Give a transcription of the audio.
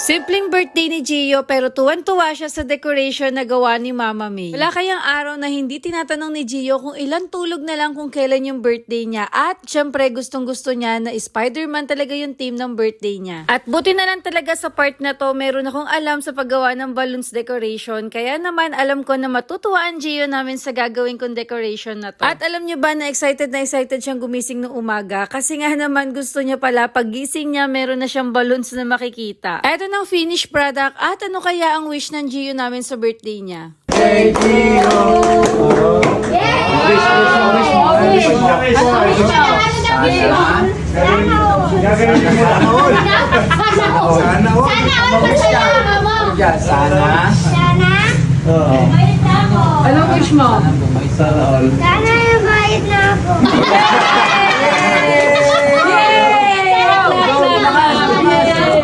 Simpleng birthday ni Gio pero tuwan-tuwa siya sa decoration na gawa ni Mama May. Wala kayang araw na hindi tinatanong ni Gio kung ilang tulog na lang kung kailan yung birthday niya. At syempre gustong-gusto niya na Spider-Man talaga yung theme ng birthday niya. At buti na lang talaga sa part na to, meron akong alam sa paggawa ng balloons decoration. Kaya naman alam ko na matutuwa ang Gio namin sa gagawin kong decoration na to. At alam niyo ba na excited siyang gumising ng umaga. Kasi nga naman gusto niya pala paggising niya meron na siyang balloons na makikita. Eto ng finished product at ano kaya ang wish ng Gio namin sa birthday niya. Hey, Gio! Wish mo. Sana. Anong wish mo? Sana all. Sana yung bayad na ako.